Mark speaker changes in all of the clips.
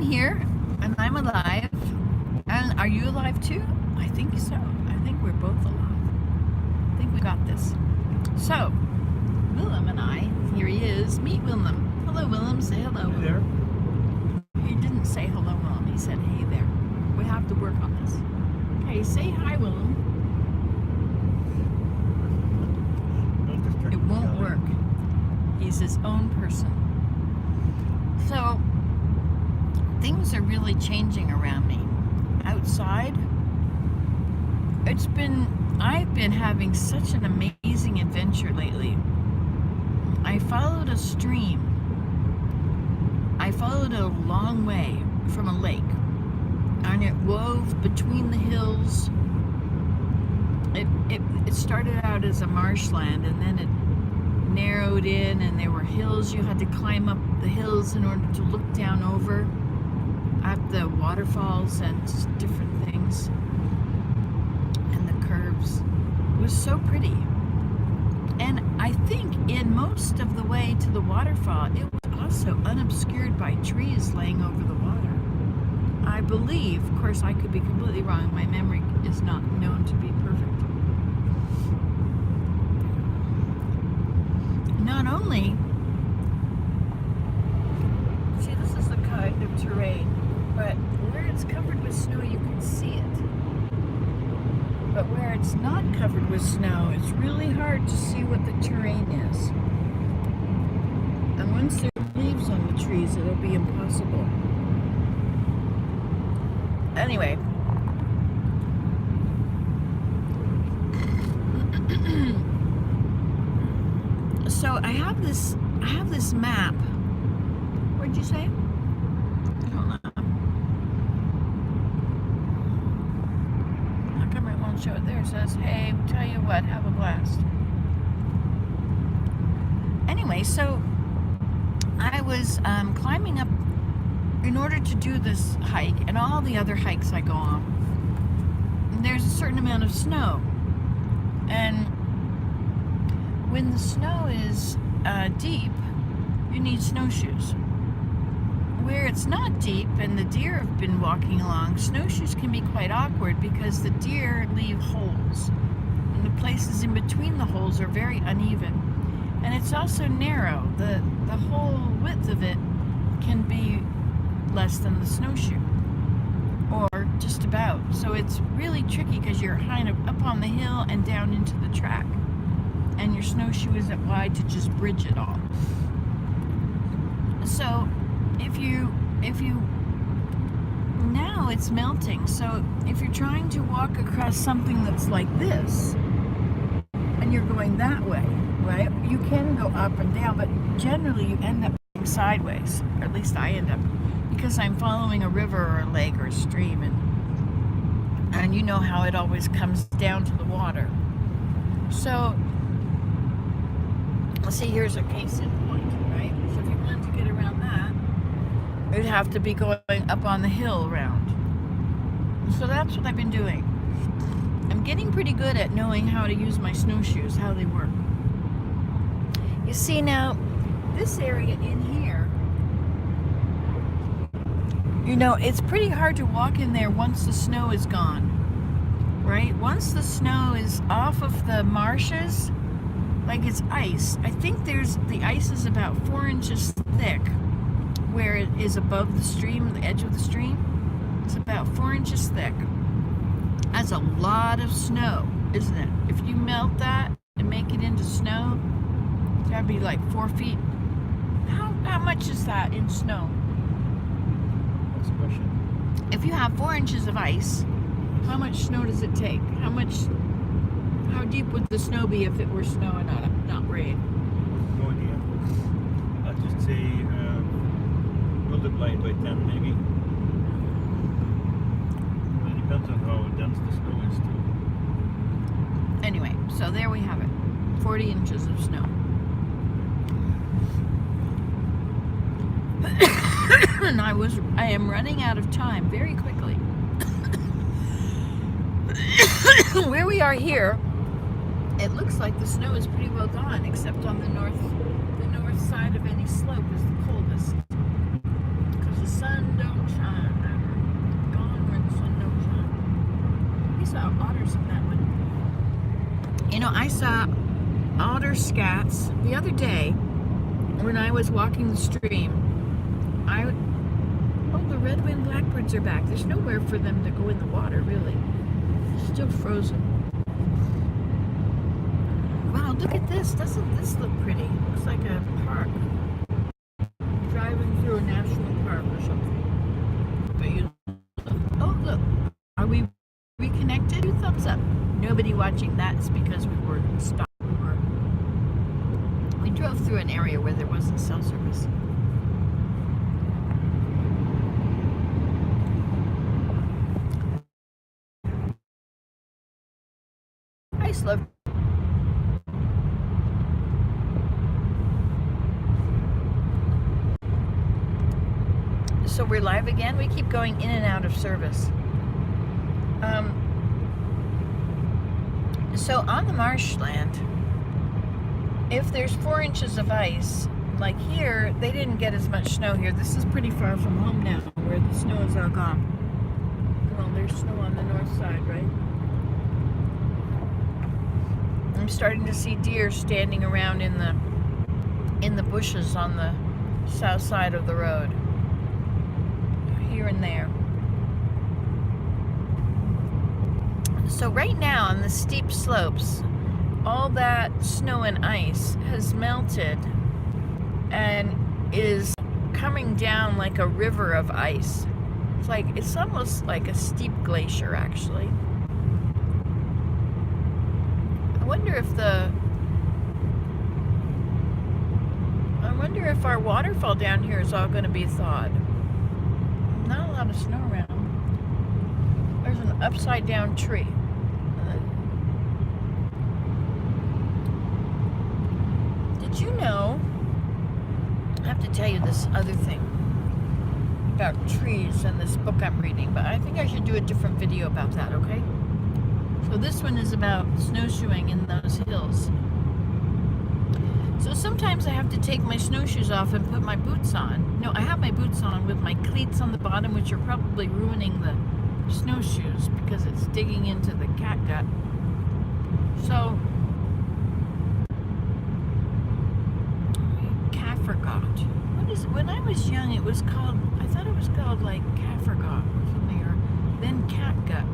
Speaker 1: here, and I'm alive. And are you alive too? I think so. I think we're both alive. I think we got this. So, Willem and I, here he is. Meet Willem. Hello, Willem. Say hello.
Speaker 2: Hey there.
Speaker 1: He didn't say hello, Willem. He said, hey there. We have to work on this. Okay, say hi, Willem. It won't work. He's his own person. So, things are really changing around me. Outside, I've been having such an amazing adventure lately. I followed a stream. I followed it a long way from a lake, and it wove between the hills. It started out as a marshland, and then it narrowed in, and there were hills. You had to climb up the hills in order to look down over at the waterfalls and different things, and the curves. It was so pretty. And I think in most of the way to the waterfall, it was also unobscured by trees laying over the water. I believe, of course I could be completely wrong, my memory is not known to be perfect. Not only, see, this is the kind of terrain, but where it's covered with snow you can see it. But where it's not covered with snow, it's really hard to see what the terrain is. And once there are leaves on the trees, it'll be impossible. Anyway. So I have this map. What'd you say? Hold on. How come it won't show it there? It says, hey, tell you what, have a blast. Anyway, so I was climbing up in order to do this hike and all the other hikes I go on. There's a certain amount of snow. And when the snow is deep, you need snowshoes. Where it's not deep and the deer have been walking along, snowshoes can be quite awkward because the deer leave holes. And the places in between the holes are very uneven. And it's also narrow. The whole width of it can be less than the snowshoe. Or just about. So it's really tricky because you're kind of up on the hill and down into the track. And your snowshoe isn't wide to just bridge it all. So if you now it's melting, so if you're trying to walk across something that's like this and you're going that way, right, you can go up and down, but generally you end up going sideways, or at least I end up, because I'm following a river or a lake or a stream, and you know how it always comes down to the water. So let's see, here's a case in point, right? So if you wanted to get around that, you'd have to be going up on the hill around. So that's what I've been doing. I'm getting pretty good at knowing how to use my snowshoes, how they work. You see now, this area in here, you know, it's pretty hard to walk in there once the snow is gone, right? Once the snow is off of the marshes, like it's ice. I think the ice is about 4 inches thick where it is above the stream, the edge of the stream. It's about 4 inches thick. That's a lot of snow, isn't it? If you melt that and make it into snow, that'd be like 4 feet. How much is that in snow?
Speaker 2: That's the question.
Speaker 1: If you have 4 inches of ice, how much snow does it take? How deep would the snow be if it were snow and not rain?
Speaker 2: No idea. I'd just say multiply it by 10 maybe. It depends on how dense the snow is too.
Speaker 1: Anyway, so there we have it. 40 inches of snow. And I am running out of time very quickly. Where we are here, it looks like the snow is pretty well gone, except on the north side of any slope is the coldest, because the sun don't shine. I saw otter scats the other day when I was walking the stream. Oh, the red-winged blackbirds are back. There's nowhere for them to go in the water, really. It's still frozen. Wow, look at this. Doesn't this look pretty? Looks like a park. Driving through a national park or something. But oh, look. Are we reconnected? 2 thumbs up. Nobody watching. That's because we were stopped. We drove through an area where there wasn't cell service. Hi, Slug. So we're live again. We keep going in and out of service. So on the marshland, if there's 4 inches of ice, like here, they didn't get as much snow here. This is pretty far from home now, where the snow is all gone. Well, there's snow on the north side, right? I'm starting to see deer standing around in the bushes on the south side of the road. Here and there. So right now on the steep slopes, all that snow and ice has melted and is coming down like a river of ice. It's almost like a steep glacier, actually. I wonder if our waterfall down here is all going to be thawed. Not a lot of snow around. There's an upside down tree. Did you know? I have to tell you this other thing about trees and this book I'm reading, but I think I should do a different video about that, okay? So this one is about snowshoeing in those hills. So sometimes I have to take my snowshoes off and put my boots on. No, I have my boots on with my cleats on the bottom, which are probably ruining the snowshoes because it's digging into the catgut. So, Cafergot. What is it? When I was young, it was called, I thought it was called like Cafergot or something, or then catgut.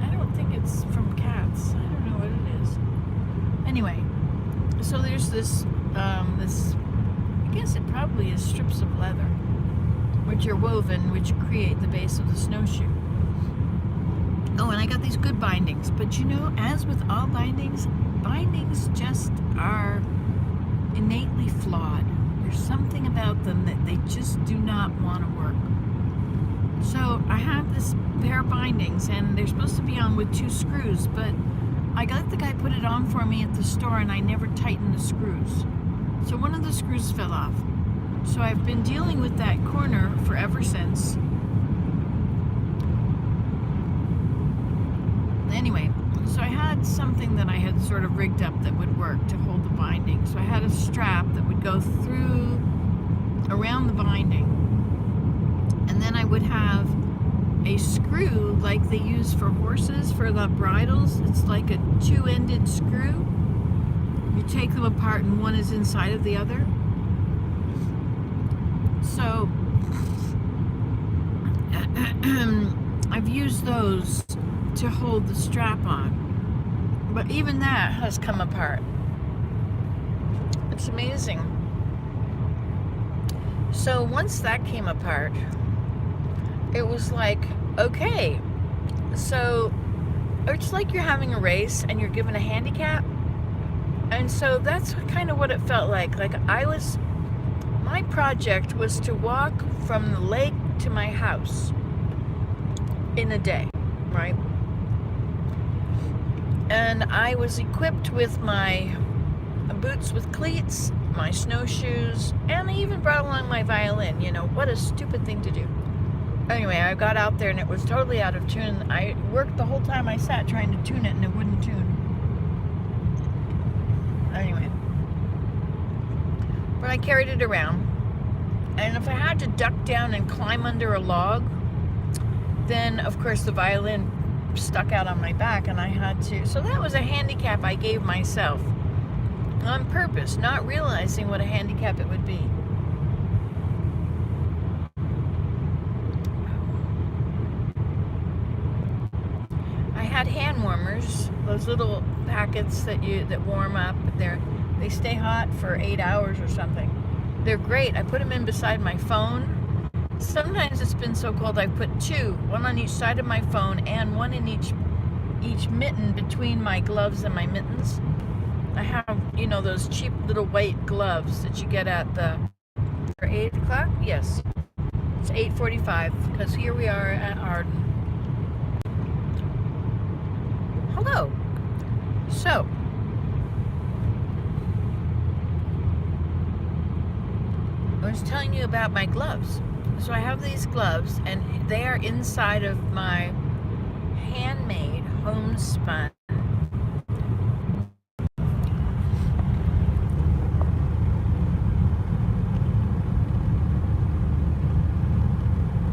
Speaker 1: I don't think it's from cats. I don't know what it is. Anyway. So there's this, I guess it probably is strips of leather, which are woven, which create the base of the snowshoe. Oh, and I got these good bindings. But you know, as with all bindings, bindings just are innately flawed. There's something about them that they just do not want to work. So I have this pair of bindings, and they're supposed to be on with 2 screws, but I got the guy put it on for me at the store, and I never tightened the screws. So one of the screws fell off. So I've been dealing with that corner forever since. Anyway, so I had something that I had sort of rigged up that would work to hold the binding. So I had a strap that would go through around the binding. And then I would have a screw like they use for horses for the bridles. It's like a 2-ended screw. You take them apart and one is inside of the other. So I've used those to hold the strap on, but even that has come apart. It's amazing. So once that came apart, it was like, okay, so it's like you're having a race and you're given a handicap. And so that's kind of what it felt like. My project was to walk from the lake to my house in a day, right? And I was equipped with my boots with cleats, my snowshoes, and I even brought along my violin. You know, what a stupid thing to do. Anyway, I got out there and it was totally out of tune. I worked the whole time I sat trying to tune it and it wouldn't tune. Anyway. But I carried it around. And if I had to duck down and climb under a log, then of course the violin stuck out on my back, and I had to. So that was a handicap I gave myself on purpose, not realizing what a handicap it would be. I had hand warmers, those little packets that warm up. They stay hot for 8 hours or something. They're great. I put them in beside my phone. Sometimes it's been so cold I've put two, one on each side of my phone and one in each mitten between my gloves and my mittens. I have, those cheap little white gloves that you get for 8 o'clock? Yes. It's 8:45 because here we are at Arden. Hello. So, I was telling you about my gloves. So I have these gloves, and they are inside of my handmade homespun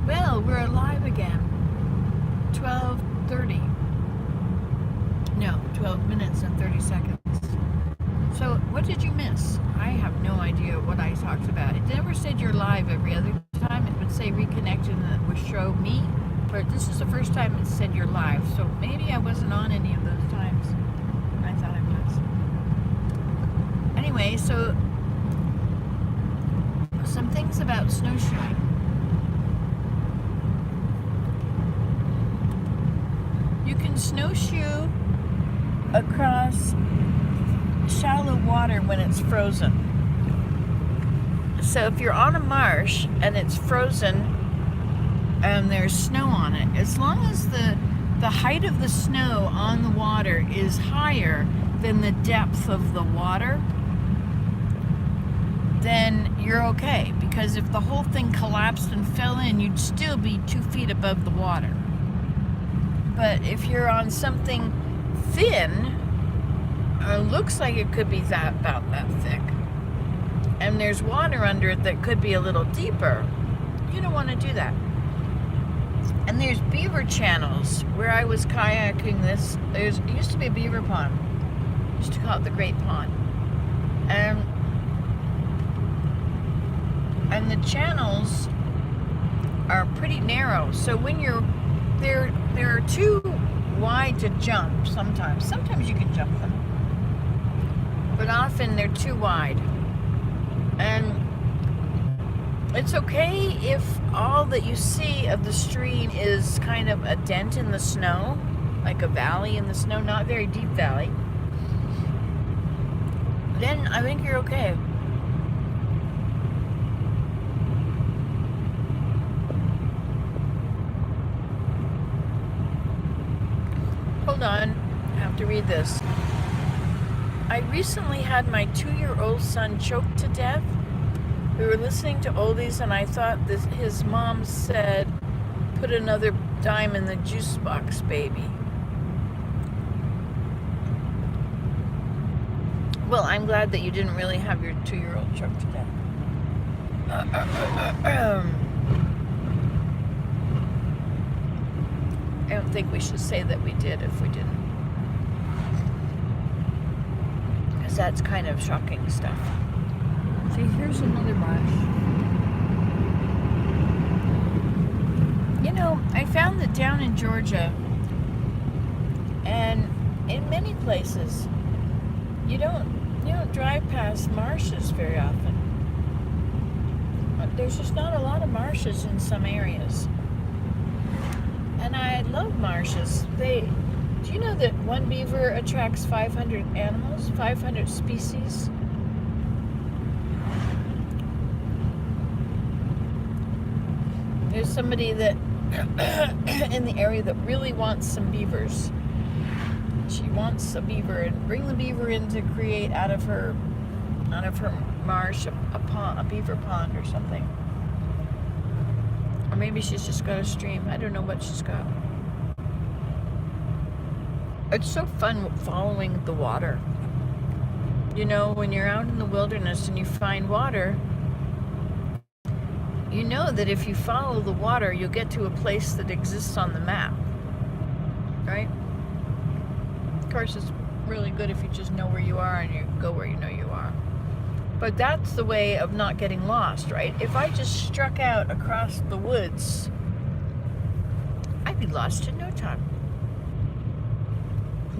Speaker 1: well, we're alive again. 12:30. No, 12 minutes and 30 seconds. So what did you miss? I have no idea what I talked about. It never said you're live every other time. It would say reconnected, and it would show me. But this is the first time it said you're live. So maybe I wasn't on any of those times. I thought I was. Anyway, so some things about snowshoeing. You can snowshoe across shallow water when it's frozen. So if you're on a marsh and it's frozen and there's snow on it, as long as the height of the snow on the water is higher than the depth of the water, then you're okay. Because if the whole thing collapsed and fell in, you'd still be 2 feet above the water. But if you're on something thin, looks like it could be about that thick, and there's water under it that could be a little deeper, you don't want to do that. And there's beaver channels where I was kayaking this. It used to be a beaver pond. I used to call it the Great Pond. And the channels are pretty narrow. So when they're too wide to jump sometimes. Sometimes you can jump them. But often they're too wide. And it's okay if all that you see of the stream is kind of a dent in the snow, like a valley in the snow, not very deep valley. Then I think you're okay. Hold on, I have to read this. I recently had my 2-year-old son choked to death. We were listening to oldies, and I thought his mom said, "Put another dime in the juice box, baby." Well, I'm glad that you didn't really have your 2-year-old choked to death. I don't think we should say that we did if we didn't. Because that's kind of shocking stuff. See, here's another marsh. I found that down in Georgia and in many places, you don't drive past marshes very often. There's just not a lot of marshes in some areas. And I love marshes. Do you know that one beaver attracts 500 animals, 500 species? There's somebody that in the area that really wants some beavers. She wants a beaver and bring the beaver in to create out of her marsh a beaver pond or something. Or maybe she's just got a stream. I don't know what she's got. It's so fun following the water. When you're out in the wilderness and you find water, you know that if you follow the water, you'll get to a place that exists on the map. right? Of course, it's really good if you just know where you are and you go where you know you are. But that's the way of not getting lost, right? If I just struck out across the woods, I'd be lost in no time.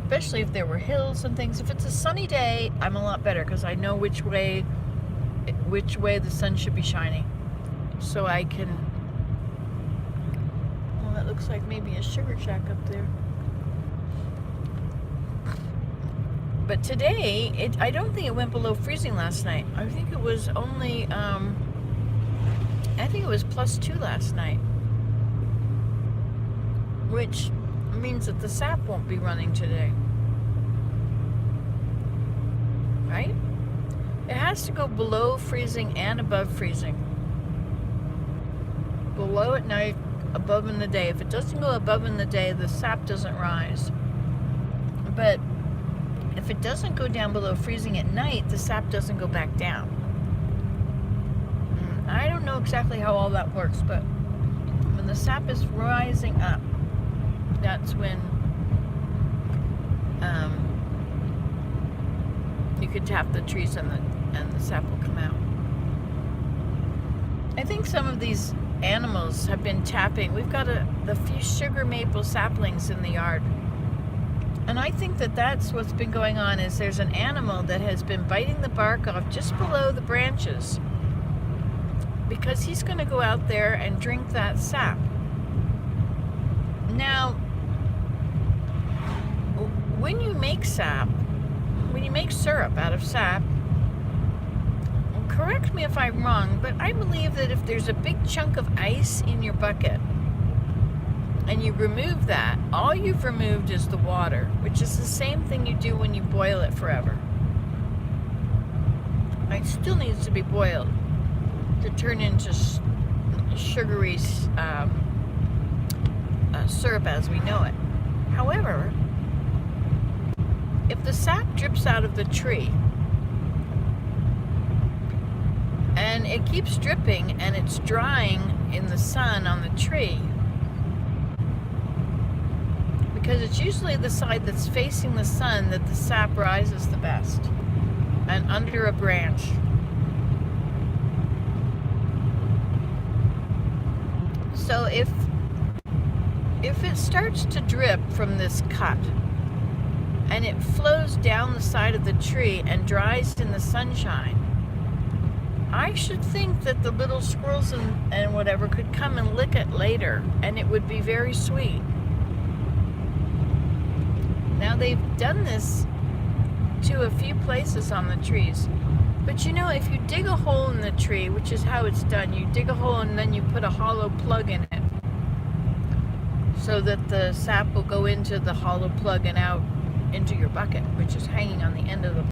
Speaker 1: Especially if there were hills and things. If it's a sunny day, I'm a lot better because I know which way the sun should be shining. So I can... Well, that looks like maybe a sugar shack up there. But today, I don't think it went below freezing last night. I think it was only, I think it was +2 last night. Which means that the sap won't be running today. Right? It has to go below freezing and above freezing. Below at night, above in the day. If it doesn't go above in the day, the sap doesn't rise. But if it doesn't go down below freezing at night, the sap doesn't go back down. I don't know exactly how all that works, but when the sap is rising up, that's when you could tap the trees and the sap will come out. I think some of these animals have been tapping. We've got the few sugar maple saplings in the yard. And I think that that's what's been going on, is there's an animal that has been biting the bark off just below the branches because he's going to go out there and drink that sap. Now, when you make sap, when you make syrup out of sap, correct me if I'm wrong, but I believe that if there's a big chunk of ice in your bucket, and you remove that, all you've removed is the water, which is the same thing you do when you boil it forever. It still needs to be boiled to turn into sugary syrup as we know it. However, if the sap drips out of the tree, and it keeps dripping and it's drying in the sun on the tree, because it's usually the side that's facing the sun that the sap rises the best, and under a branch. So if it starts to drip from this cut and it flows down the side of the tree and dries in the sunshine, I should think that the little squirrels and whatever could come and lick it later, and it would be very sweet. Now, they've done this to a few places on the trees. But you know, if you dig a hole in the tree, which is how it's done, you dig a hole and then you put a hollow plug in it so that the sap will go into the hollow plug and out into your bucket, which is hanging on the end of the